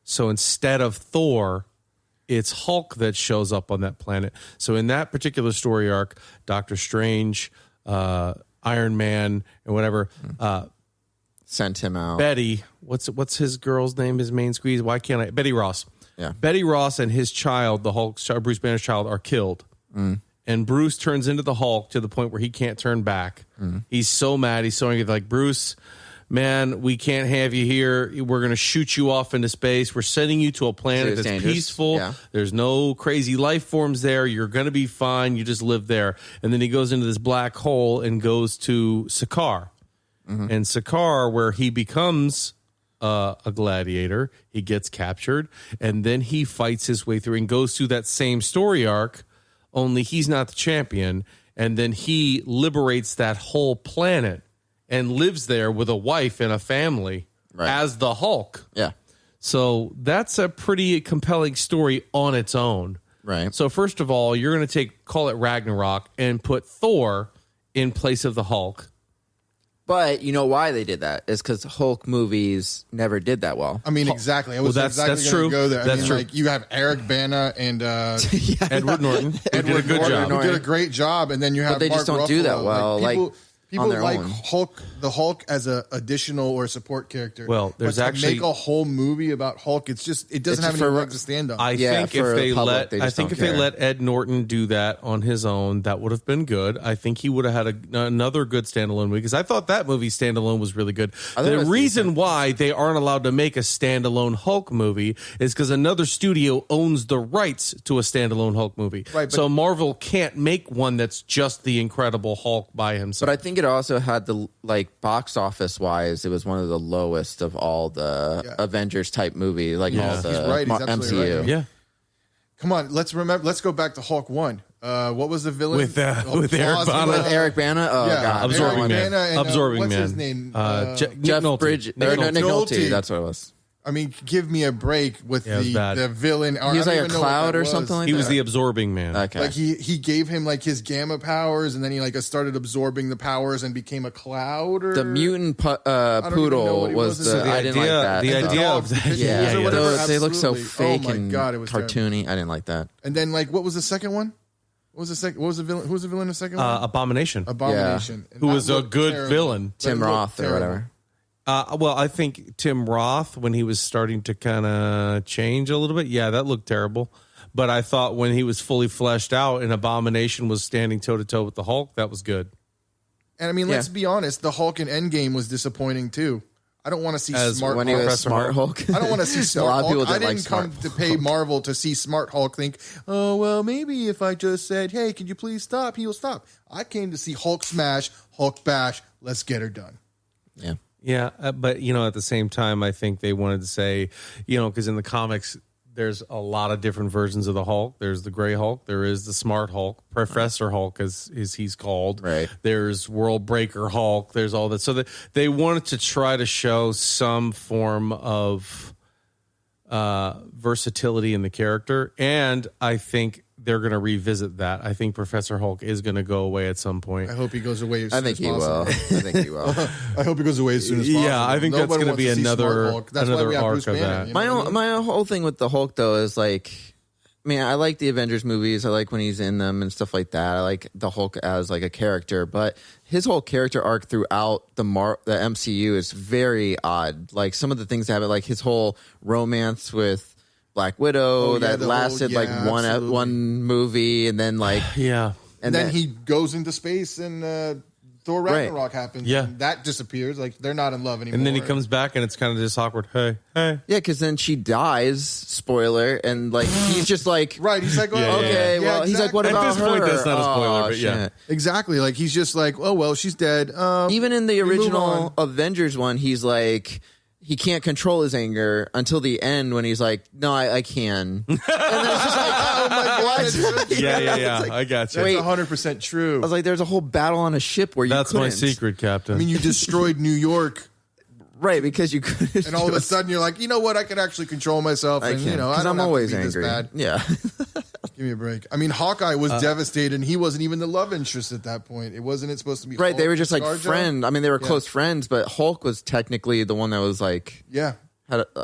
So instead of Thor, it's Hulk that shows up on that planet. So in that particular story arc, Doctor Strange, Iron Man, and whatever sent him out. Betty, what's his girl's name? His main squeeze. Why can't I? Betty Ross. Yeah. Betty Ross and his child, the Hulk, Bruce Banner's child, are killed. And Bruce turns into the Hulk to the point where he can't turn back. He's so mad. He's so angry. Like, Bruce, man, we can't have you here. We're going to shoot you off into space. We're sending you to a planet that's dangerous. peaceful. Yeah. There's no crazy life forms there. You're going to be fine. You just live there. And then he goes into this black hole and goes to Sakaar. And Sakaar, where he becomes a gladiator, he gets captured, and then he fights his way through and goes through that same story arc, only he's not the champion. And then he liberates that whole planet and lives there with a wife and a family as the Hulk. Yeah. So that's a pretty compelling story on its own. Right. So first of all, you're going to call it Ragnarok and put Thor in place of the Hulk. But you know why they did that? It's because Hulk movies never did that well. I mean, exactly. I was that's true. Go there. That's true. Like, you have Eric Bana and Edward Norton. Who did a good job. Who did a great job, and then you have. But they Mark just don't Ruffalo. do that well. People on their like own. the Hulk as a additional or support character. Well, there's but to actually make a whole movie about Hulk. It doesn't have any legs to stand on. I think if they they let Ed Norton do that on his own, that would have been good. I think he would have had another good standalone movie because I thought that movie standalone was really good. The reason why they aren't allowed to make a standalone Hulk movie is because another studio owns the rights to a standalone Hulk movie. Right, so Marvel can't make one that's just the Incredible Hulk by himself. But I think it also had the box office wise, it was one of the lowest of all the Avengers type movie, all the He's MCU. Right. Yeah. Come on, let's go back to Hulk 1. What was the villain? With Eric Bana. With Eric Bana? Oh, God. Absorbing Man. Absorbing Man. What's his name? Jeff Bridges. Nick Nolte. That's what it was. I mean, give me a break with the villain. He was like a cloud or something like that? He was the Absorbing Man. Okay. Like he gave him like his gamma powers, and then he started absorbing the powers and became a cloud. Or the mutant poodle was the. I didn't like that. The idea of that. They look so fake and God, it was cartoony. I didn't like that. And then what was the second one? What was the second? What was the villain? Who was the villain in the second one? Abomination. Abomination. Who was a good villain. Tim Roth or whatever. Well, I think Tim Roth, when he was starting to kind of change a little bit, that looked terrible. But I thought when he was fully fleshed out and Abomination was standing toe-to-toe with the Hulk, that was good. And I mean, let's be honest, the Hulk in Endgame was disappointing too. I don't want to see smart when Hulk. He was Smart Hulk. I don't want to see smart Hulk. I didn't come to pay Marvel to see smart Hulk think, oh, well, maybe if I just said, hey, could you please stop, he'll stop. I came to see Hulk smash, Hulk bash, let's get her done. Yeah. Yeah, but, at the same time, I think they wanted to say, because in the comics, there's a lot of different versions of the Hulk. There's the Gray Hulk. There is the Smart Hulk. Professor Hulk, as he's called. Right. There's World Breaker Hulk. There's all that. So they wanted to try to show some form of versatility in the character. And I think they're going to revisit that. I think Professor Hulk is going to go away at some point. I hope he goes away as soon I think as possible. I think he will. I hope he goes away as soon as possible. Yeah, I think that's going to be another arc of that. My whole thing with the Hulk, though, is like, I like the Avengers movies. I like when he's in them and stuff like that. I like the Hulk as like a character, but his whole character arc throughout the MCU is very odd. Like some of the things that happen, like his whole romance with Black Widow that lasted one movie, and then and then he goes into space and Thor Ragnarok happens. Yeah, and that disappears. Like they're not in love anymore. And then he comes back, and it's kind of just awkward. Hey. Yeah, because then she dies. Spoiler, and like he's just like right. He's like, well, okay. Well, exactly. He's like, what about her? At this point, that's not a spoiler, but shit. Exactly. Like he's just like, oh well, she's dead. Even in the original Avengers one, he's like, he can't control his anger until the end when he's like, no, I can. And then it's just like, oh my God. Yeah. Like, I got you. That's 100% true. I was like, there's a whole battle on a ship where That's my secret, Captain. I mean, you destroyed New York. Right, because you couldn't. And all of a sudden you're like, you know what? I can actually control myself. And, because I'm always angry. This bad. Yeah. Give me a break. I mean, Hawkeye was devastated, and he wasn't even the love interest at that point. It wasn't supposed to be right. Hulk They were just like friends. I mean, they were close friends, but Hulk was technically the one that was like, had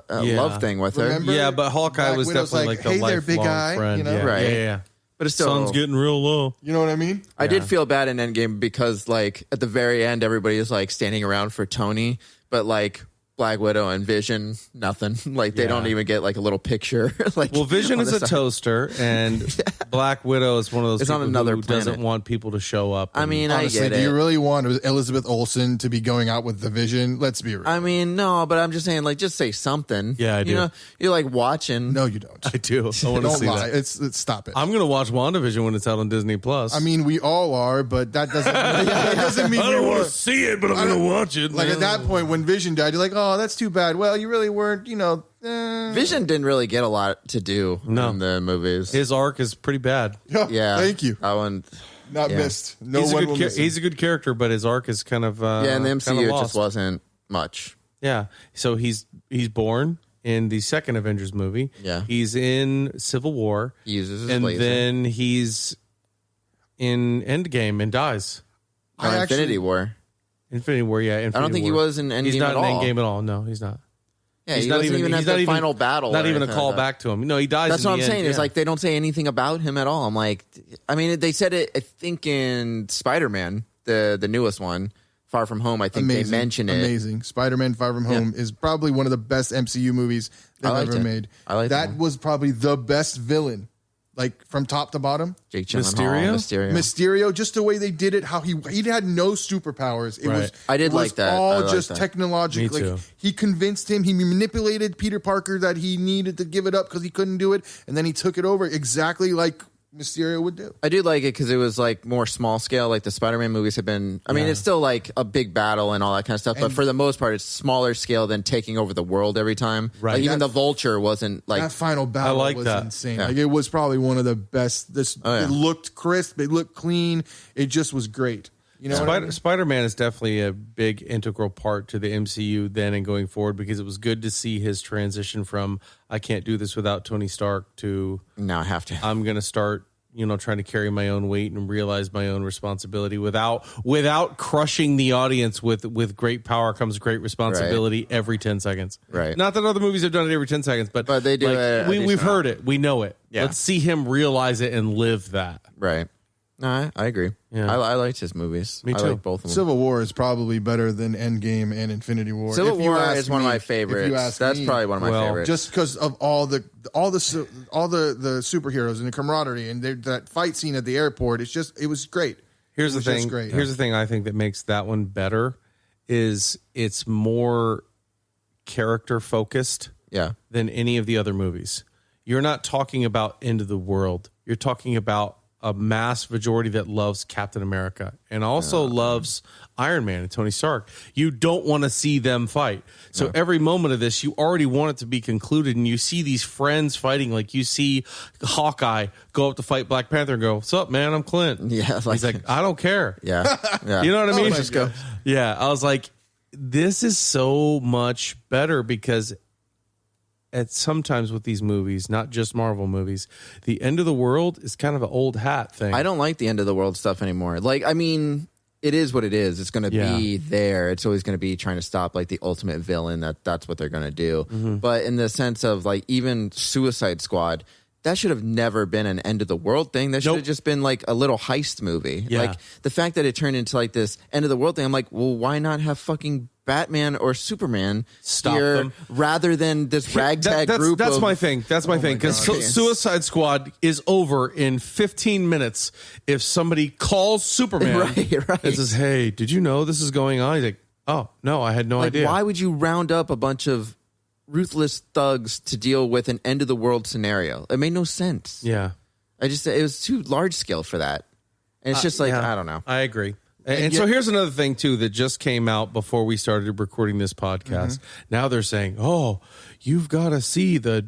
a love thing with her. Yeah, but Hawkeye was definitely like the hey there, lifelong big guy, friend. Right. Yeah. But it's still sun's getting real low. You know what I mean? I did feel bad in Endgame because like at the very end, everybody is like standing around for Tony, but like Black Widow and Vision, nothing. Like they don't even get like a little picture. Like, well, Vision is a toaster, and Black Widow is one of those people who doesn't want people to show up. I mean, honestly, I get it. Do you really want Elizabeth Olsen to be going out with the Vision? Let's be real. I mean, no, but I'm just saying, like, just say something. Yeah, I do. You know, you're like watching. No, you don't. I do. I want to see lie. that. It's stop it. I'm going to watch WandaVision when it's out on Disney Plus. I mean, we all are, but that doesn't mean I don't want to see it, but I'm going to watch it. Like at that point, when Vision died, you're like, oh, that's too bad. Well, you really weren't, Vision didn't really get a lot to do in the movies. His arc is pretty bad. Yeah. Thank you. That one. Not missed. No he's one will miss him. He's a good character, but his arc is kind of in the MCU it just wasn't much. Yeah. So he's born in the second Avengers movie. Yeah. He's in Civil War. He uses his and laser. then he's in Endgame and dies. Infinity War. Infinity War, yeah. Infinity I don't think War. he was in Endgame He's not at in all. Endgame at all. No, he's not. Yeah, he wasn't even at the final battle. Not even a call back to him. No, he dies. That's what I'm saying. Yeah. It's like they don't say anything about him at all. I'm like, I mean, they said it. I think in Spider-Man, the newest one, Far From Home. I think they mentioned it. Amazing. Spider-Man: Far From Home is probably one of the best MCU movies they've ever made. I like that. Was probably the best villain, like from top to bottom. Jake Gyllenhaal, Mysterio. Just the way they did it, how he had no superpowers. It was. I did like that. All just technological. Me too. Like he convinced him. He manipulated Peter Parker that he needed to give it up because he couldn't do it, and then he took it over exactly like Mysterio would do. I do like it because it was like more small scale. Like the Spider-Man movies have been. I mean, it's still like a big battle and all that kind of stuff, but for the most part, it's smaller scale than taking over the world every time. Right. Like, even the Vulture wasn't like that final battle. Was insane. Yeah. Like it was probably one of the best. It looked crisp. It looked clean. It just was great. You know, Spider-Man is definitely a big integral part to the MCU then and going forward because it was good to see his transition from I can't do this without Tony Stark to now I have to. I'm going to start, trying to carry my own weight and realize my own responsibility without crushing the audience with great power comes great responsibility every 10 seconds. Right. Not that other movies have done it every 10 seconds, but they do it. We've heard it. We know it. Yeah. Let's see him realize it and live that. Right. No, I agree. Yeah. I liked his movies. Me too. I like both of them. Civil War is probably better than Endgame and Infinity War. Civil War is one of my favorites. That's probably one of my favorites. Just because of all the superheroes and the camaraderie and that fight scene at the airport. It was great. Here's the thing. Great. Here's the thing I think that makes that one better is it's more character focused than any of the other movies. You're not talking about end of the world. You're talking about a mass majority that loves Captain America and also loves Iron Man and Tony Stark. You don't want to see them fight. So every moment of this, you already want it to be concluded, and you see these friends fighting. Like you see Hawkeye go up to fight Black Panther and go, "What's up, man? I'm Clint." Yeah, he's like, "I don't care." Yeah. You know what I mean? Let's go. Yeah, I was like, this is so much better because sometimes with these movies, not just Marvel movies, the end of the world is kind of an old hat thing. I don't like the end of the world stuff anymore. Like, I mean, it is what it is. It's going to be there. It's always going to be trying to stop like the ultimate villain. That's what they're going to do. Mm-hmm. But in the sense of like even Suicide Squad, that should have never been an end of the world thing. That should have just been like a little heist movie. Yeah. Like the fact that it turned into like this end of the world thing. I'm like, well, why not have fucking Batman or Superman stop here them rather than this ragtag group? That's my thing. That's my thing. Because Suicide Squad is over in 15 minutes if somebody calls Superman and says, "Hey, did you know this is going on?" He's like, "Oh no, I had no idea." Why would you round up a bunch of ruthless thugs to deal with an end of the world scenario? It made no sense. Yeah, it was too large scale for that, and it's just like I don't know. I agree. And so here's another thing, too, that just came out before we started recording this podcast. Mm-hmm. Now they're saying, oh, you've got to see the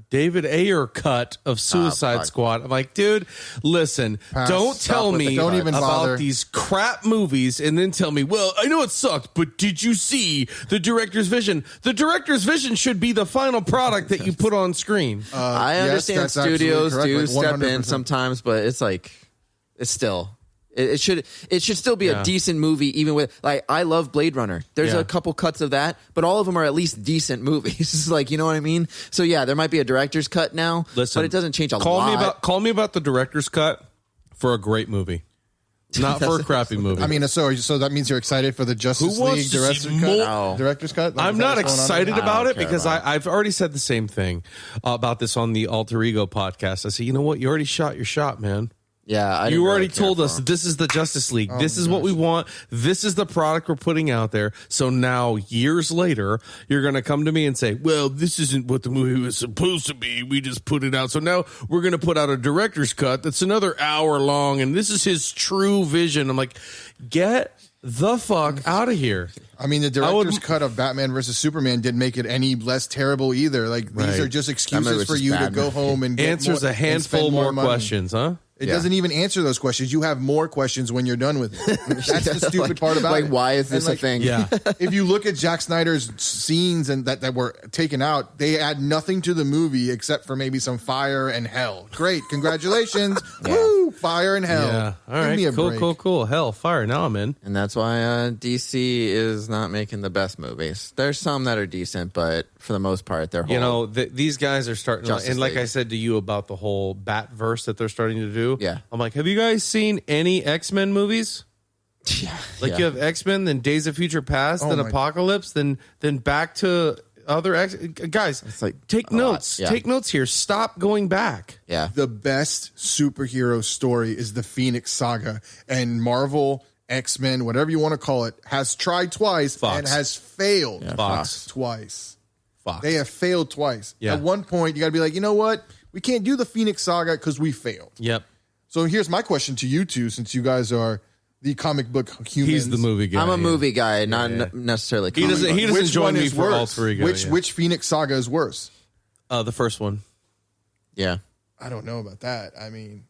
David Ayer cut of Suicide Squad. I'm like, dude, listen, don't tell me about these crap movies and then tell me, well, I know it sucked, but did you see the director's vision? The director's vision should be the final product that you put on screen. I understand studios do step in sometimes, but it's like, it's still... It should still be a decent movie, even with like I love Blade Runner. There's a couple cuts of that, but all of them are at least decent movies. Like, you know what I mean? So yeah, there might be a director's cut now, but it doesn't change a lot. Call me about the director's cut for a great movie, not for a crappy movie. I mean, so that means you're excited for the Justice League director's cut? Like, I'm not excited about it because I've already said the same thing about this on the Alter Ego podcast. I said, you know what? You already shot your shot, man. Yeah, you already told us this is the Justice League. This is what we want. This is the product we're putting out there. So now, years later, you're going to come to me and say, well, this isn't what the movie was supposed to be. We just put it out. So now we're going to put out a director's cut that's another hour long, and this is his true vision. I'm like, get the fuck out of here. I mean, the director's cut of Batman versus Superman didn't make it any less terrible either. Like, these are just excuses for you to go home and get answers a handful more questions, huh? It doesn't even answer those questions. You have more questions when you're done with it. That's the stupid part about it. Like, why is this a thing? Yeah. If you look at Zack Snyder's scenes and that were taken out, they add nothing to the movie except for maybe some fire and hell. Great. Congratulations. Woo! Fire and hell. Yeah. All right. Cool. Hell, fire. Now I'm in. And that's why DC is not making the best movies. There's some that are decent, but for the most part, they're these guys are starting to, and like I said to you about the whole Batverse that they're starting to do. Yeah. I'm like, have you guys seen any X-Men movies? Yeah. You have X-Men, then Days of Future Past, then Apocalypse, then back to other guys. It's like, take notes. Take notes here. Stop going back. Yeah. The best superhero story is the Phoenix Saga, and Marvel, X-Men, whatever you want to call it, has tried twice and has failed twice. Fox. They have failed twice. Yeah. At one point, you got to be like, you know what? We can't do the Phoenix Saga because we failed. Yep. So here's my question to you two, since you guys are the comic book humans. He's the movie guy. I'm a movie guy, not necessarily comic book. He doesn't join me for all three guys. Which Phoenix Saga is worse? The first one. Yeah. I don't know about that. I mean,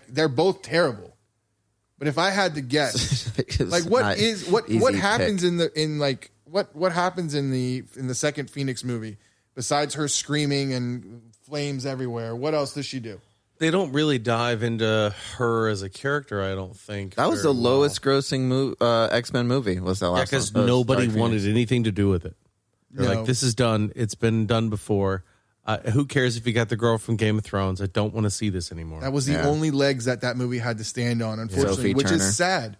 they're both terrible. But if I had to guess, like what happens what happens in the second Phoenix movie besides her screaming and flames everywhere? What else does she do? They don't really dive into her as a character, I don't think. That was the lowest grossing X-Men movie, was that last one? Yeah, because nobody wanted anything to do with it. They're like, this is done. It's been done before. Who cares if you got the girl from Game of Thrones? I don't want to see this anymore. That was the only legs that movie had to stand on, unfortunately, which is sad.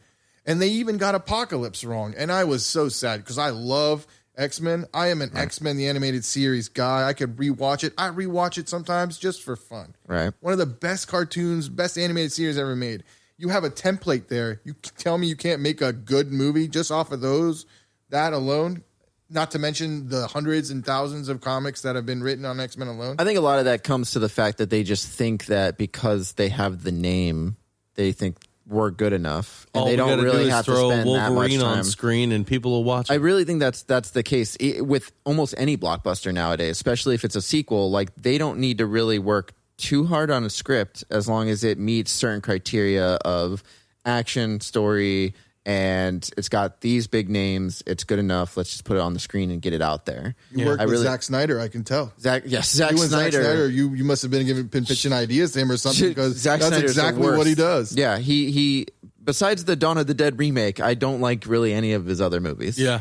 And they even got Apocalypse wrong. And I was so sad because I love X-Men. I am an X-Men, the animated series guy. I could rewatch it. I rewatch it sometimes just for fun. Right. One of the best cartoons, best animated series ever made. You have a template there. You tell me you can't make a good movie just off of that alone. Not to mention the hundreds and thousands of comics that have been written on X-Men alone. I think a lot of that comes to the fact that they just think that because they have the name, they think we're good enough, and they don't really have to spend that much time on screen, and people will watch it. I really think that's the case with almost any blockbuster nowadays, especially if it's a sequel. Like, they don't need to really work too hard on a script as long as it meets certain criteria of action, story, and it's got these big names. It's good enough. Let's just put it on the screen and get it out there. You worked with Zack Snyder, I can tell. Zack you Snyder. Zack Snyder, you must have been pitching ideas to him or something, because that's exactly what he does. Yeah, he besides the Dawn of the Dead remake, I don't like really any of his other movies. Yeah,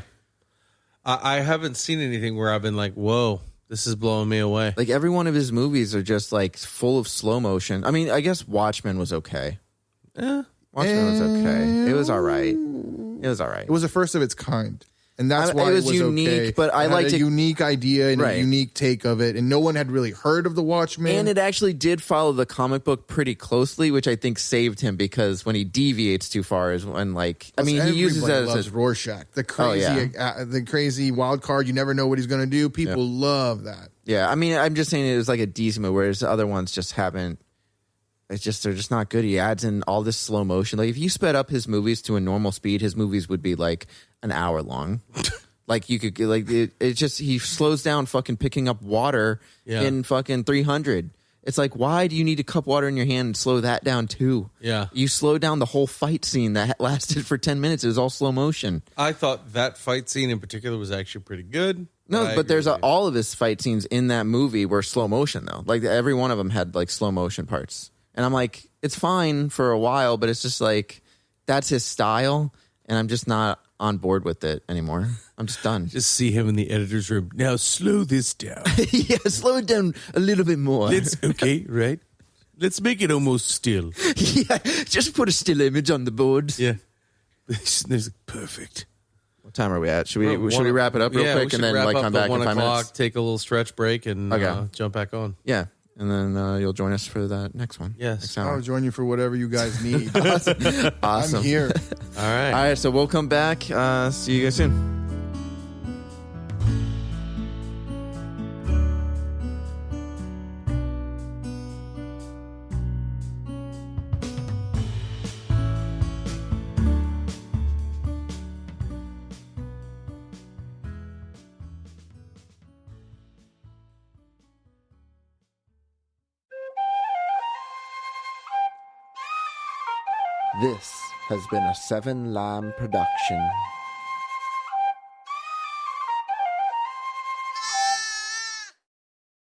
I haven't seen anything where I've been like, whoa, this is blowing me away. Like, every one of his movies are just like full of slow motion. I mean, I guess Watchmen was okay. Watchmen was okay. It was all right. It was the first of its kind. And that's why it was unique, okay. But I liked a unique idea and a unique take of it, and no one had really heard of the Watchmen. And it actually did follow the comic book pretty closely, which I think saved him, because when he deviates too far is when, like, I mean, he uses that as Rorschach, the crazy wild card. You never know what he's going to do. People love that. Yeah, I mean, I'm just saying it was like a decent movie, whereas the other ones just haven't. They're just not good. He adds in all this slow motion. Like, if you sped up his movies to a normal speed, his movies would be like an hour long. Like, you could, like, it just, he slows down fucking picking up water in fucking 300. It's like, why do you need to cup water in your hand and slow that down too? Yeah. You slow down the whole fight scene that lasted for 10 minutes. It was all slow motion. I thought that fight scene in particular was actually pretty good. No, but there's all of his fight scenes in that movie were slow motion, though. Like, every one of them had like slow motion parts. And I'm like, it's fine for a while, but it's just like, that's his style, and I'm just not on board with it anymore. I'm just done. Just see him in the editor's room. Now slow this down. Yeah, slow it down a little bit more. Okay, right? Let's make it almost still. Yeah, just put a still image on the board. Yeah. There's perfect. What time are we at? Should we wrap it up real quick and then like come back in 5 minutes? Take a little stretch break and jump back on. Yeah. And then you'll join us for that next one. Yes. I'll join you for whatever you guys need. Awesome. I'm here. All right. All right, so we'll come back. See you guys soon. This has been a 7 Lamb production.